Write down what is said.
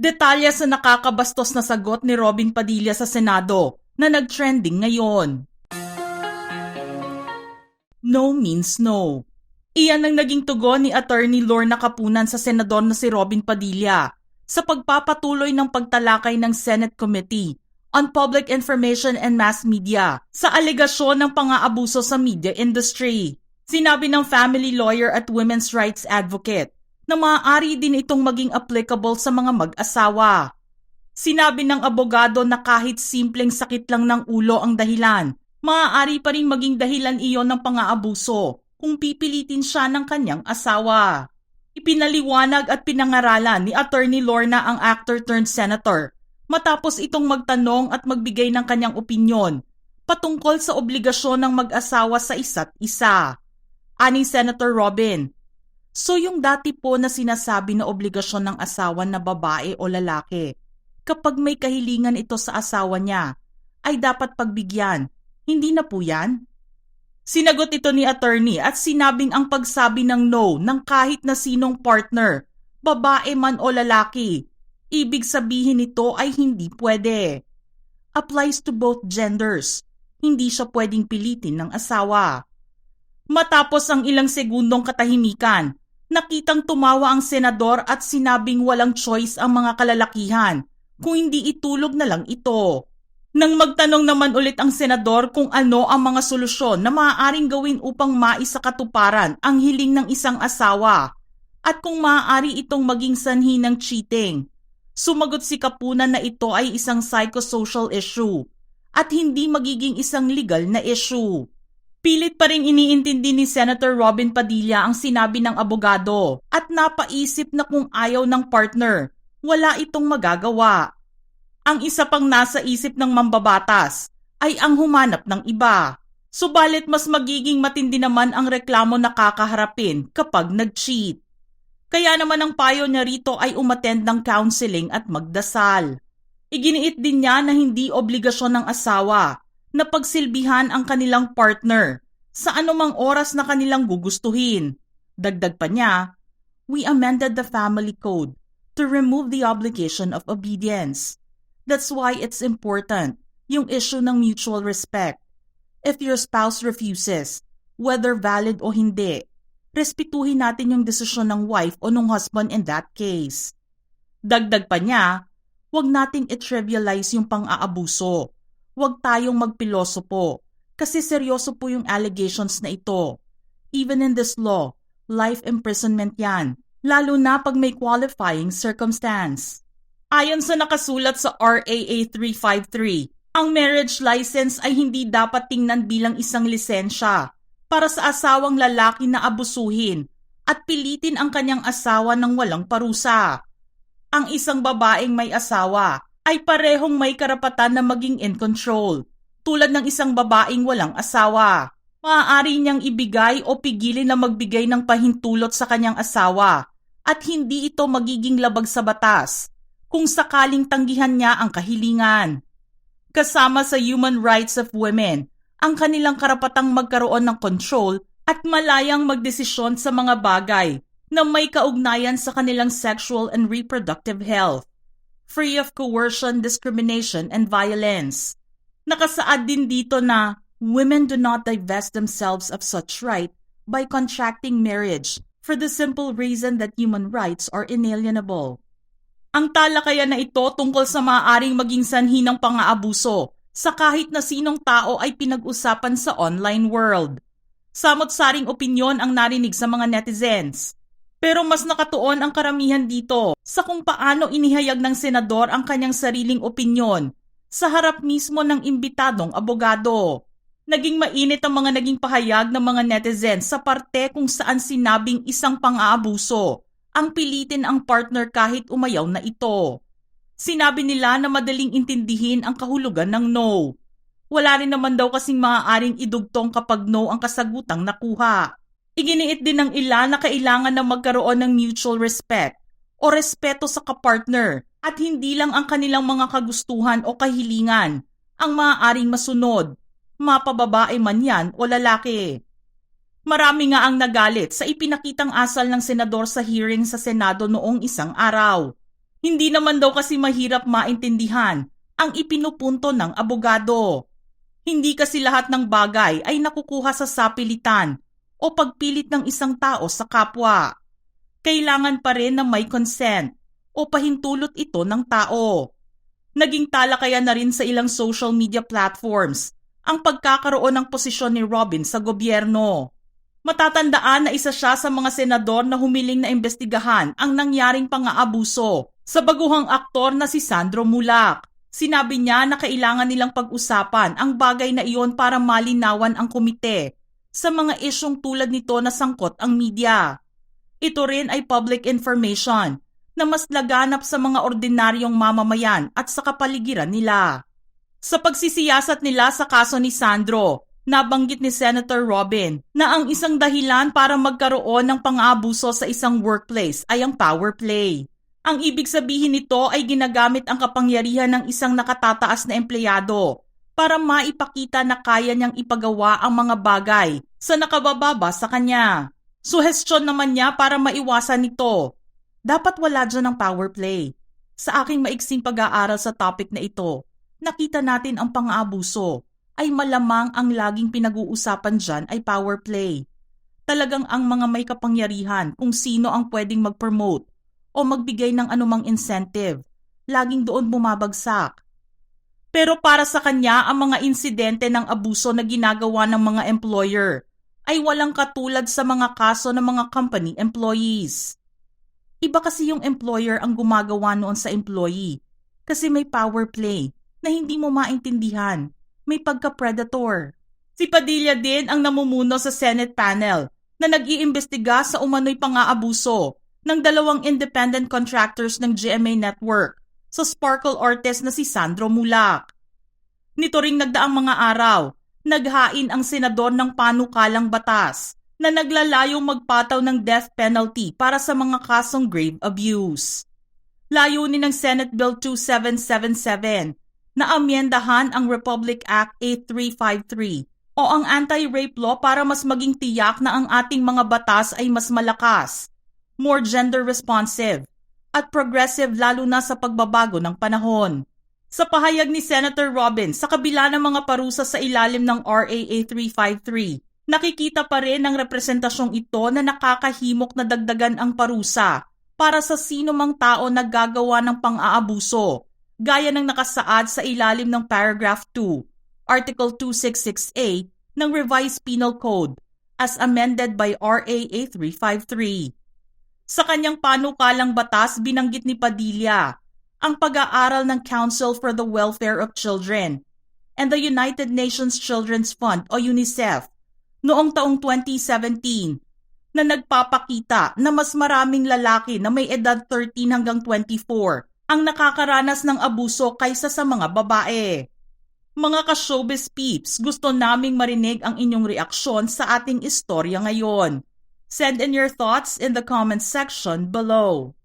Detalye sa nakakabastos na sagot ni Robin Padilla sa Senado na nag-trending ngayon. No means no. Iyan ang naging tugon ni Attorney Lorna Capunan sa senador na si Robin Padilla sa pagpapatuloy ng pagtalakay ng Senate Committee on Public Information and Mass Media sa alegasyon ng pang-aabuso sa media industry. Sinabi ng family lawyer at women's rights advocate na maaari din itong maging applicable sa mga mag-asawa. Sinabi ng abogado na kahit simpleng sakit lang ng ulo ang dahilan, maaari pa rin maging dahilan iyon ng pang-aabuso kung pipilitin siya ng kanyang asawa. Ipinaliwanag at pinangaralan ni Attorney Lorna ang actor turned senator matapos itong magtanong at magbigay ng kanyang opinyon patungkol sa obligasyon ng mag-asawa sa isa't isa. Ani Senator Robin, so yung dati po na sinasabi na obligasyon ng asawa na babae o lalaki, kapag may kahilingan ito sa asawa niya, ay dapat pagbigyan. Hindi na po yan? Sinagot ito ni attorney at sinabing ang pagsabi ng no ng kahit na sinong partner, babae man o lalaki, ibig sabihin nito ay hindi pwede. Applies to both genders. Hindi siya pwedeng pilitin ng asawa. Matapos ang ilang segundong katahimikan, nakitang tumawa ang senador at sinabing walang choice ang mga kalalakihan kung hindi itulog na lang ito. Nang magtanong naman ulit ang senador kung ano ang mga solusyon na maaaring gawin upang maisakatuparan ang hiling ng isang asawa at kung maaari itong maging sanhi ng cheating, sumagot si Capunan na ito ay isang psychosocial issue at hindi magiging isang legal na issue. Pilit pa ring iniintindi ni Senator Robin Padilla ang sinabi ng abogado at napaisip na kung ayaw ng partner, wala itong magagawa. Ang isa pang nasa isip ng mambabatas ay ang humanap ng iba. Subalit mas magiging matindi naman ang reklamo na kakaharapin kapag nag-cheat. Kaya naman ang payo niya rito ay umattend ng counseling at magdasal. Iginiit din niya na hindi obligasyon ng asawa na pagsilbihan ang kanilang partner sa anumang oras na kanilang gugustuhin. Dagdag pa niya, we amended the family code to remove the obligation of obedience. That's why it's important, yung issue ng mutual respect. If your spouse refuses, whether valid o hindi, respetuhin natin yung desisyon ng wife o ng husband in that case. Dagdag pa niya, huwag nating i-trivialize yung pang-aabuso. Huwag tayong magpilosopo kasi seryoso po yung allegations na ito. Even in this law, life imprisonment yan, lalo na pag may qualifying circumstance. Ayon sa nakasulat sa RAA 353, ang marriage license ay hindi dapat tingnan bilang isang lisensya para sa asawang lalaki na abusuhin at pilitin ang kanyang asawa ng walang parusa. Ang isang babaeng may asawa ay parehong may karapatan na maging in control, tulad ng isang babaeng walang asawa. Maaari niyang ibigay o pigilin na magbigay ng pahintulot sa kanyang asawa at hindi ito magiging labag sa batas kung sakaling tanggihan niya ang kahilingan. Kasama sa human rights of women, ang kanilang karapatang magkaroon ng control at malayang magdesisyon sa mga bagay na may kaugnayan sa kanilang sexual and reproductive health, free of coercion, discrimination, and violence. Nakasaad din dito na women do not divest themselves of such right by contracting marriage for the simple reason that human rights are inalienable. Ang talakayan na ito tungkol sa maaaring maging sanhi ng pang-aabuso sa kahit na sinong tao ay pinag-usapan sa online world. Samot-saring opinyon ang narinig sa mga netizens. Pero mas nakatuon ang karamihan dito sa kung paano inihayag ng senador ang kanyang sariling opinyon sa harap mismo ng imbitadong abogado. Naging mainit ang mga naging pahayag ng mga netizens sa parte kung saan sinabing isang pang-aabuso ang pilitin ang partner kahit umayaw na ito. Sinabi nila na madaling intindihin ang kahulugan ng no. Wala rin naman daw kasing maaaring idugtong kapag no ang kasagutang nakuha. Iginiit din ng ilan na kailangan na magkaroon ng mutual respect o respeto sa kapartner at hindi lang ang kanilang mga kagustuhan o kahilingan ang maaaring masunod, mapababae man yan o lalaki. Marami nga ang nagalit sa ipinakitang asal ng senador sa hearing sa Senado noong isang araw. Hindi naman daw kasi mahirap maintindihan ang ipinupunto ng abogado. Hindi kasi lahat ng bagay ay nakukuha sa sapilitan o pagpilit ng isang tao sa kapwa. Kailangan pa rin na may consent o pahintulot ito ng tao. Naging talakayan na rin sa ilang social media platforms ang pagkakaroon ng posisyon ni Robin sa gobyerno. Matatandaan na isa siya sa mga senador na humiling na imbestigahan ang nangyaring pang-aabuso sa baguhang aktor na si Sandro Mulak. Sinabi niya na kailangan nilang pag-usapan ang bagay na iyon para malinawan ang komite sa mga isyong tulad nito na sangkot ang media. Ito rin ay public information na mas laganap sa mga ordinaryong mamamayan at sa kapaligiran nila. Sa pagsisiyasat nila sa kaso ni Sandro, nabanggit ni Senator Robin na ang isang dahilan para magkaroon ng pang-aabuso sa isang workplace ay ang power play. Ang ibig sabihin nito ay ginagamit ang kapangyarihan ng isang nakatataas na empleyado para maipakita na kaya niyang ipagawa ang mga bagay sa nakabababa sa kanya. Suhestyon naman niya para maiwasan nito. Dapat wala dyan ang power play. Sa aking maiksing pag-aaral sa topic na ito, nakita natin ang pang-aabuso ay malamang ang laging pinag-uusapan dyan ay power play. Talagang ang mga may kapangyarihan kung sino ang pwedeng mag-promote o magbigay ng anumang incentive, laging doon bumabagsak. Pero para sa kanya, ang mga insidente ng abuso na ginagawa ng mga employer ay walang katulad sa mga kaso ng mga company employees. Iba kasi yung employer ang gumagawa noon sa employee kasi may power play na hindi mo maintindihan, may pagka-predator. Si Padilla din ang namumuno sa Senate panel na nag-iimbestiga sa umano'y pang-aabuso ng dalawang independent contractors ng GMA Network sa Sparkle artist na si Sandro Mulak. Nito ring nagdaang mga araw, naghain ang senador ng panukalang batas na naglalayong magpataw ng death penalty para sa mga kasong grave abuse. Layunin ng Senate Bill 2777 na amyendahan ang Republic Act 8353 o ang anti-rape law para mas maging tiyak na ang ating mga batas ay mas malakas, more gender responsive, at progressive lalo na sa pagbabago ng panahon. Sa pahayag ni Senator Robin, sa kabila ng mga parusa sa ilalim ng RA 8353, nakikita pa rin ang representasyong ito na nakakahimok na dagdagan ang parusa para sa sino mang tao na gagawa ng pang-aabuso, gaya ng nakasaad sa ilalim ng Paragraph 2, Article 266A ng Revised Penal Code as amended by RA 8353. Sa kanyang panukalang batas, binanggit ni Padilla ang pag-aaral ng Council for the Welfare of Children and the United Nations Children's Fund o UNICEF noong taong 2017 na nagpapakita na mas maraming lalaki na may edad 13 hanggang 24 ang nakakaranas ng abuso kaysa sa mga babae. Mga ka-showbiz peeps, gusto naming marinig ang inyong reaksyon sa ating istorya ngayon. Send in your thoughts in the comment section below.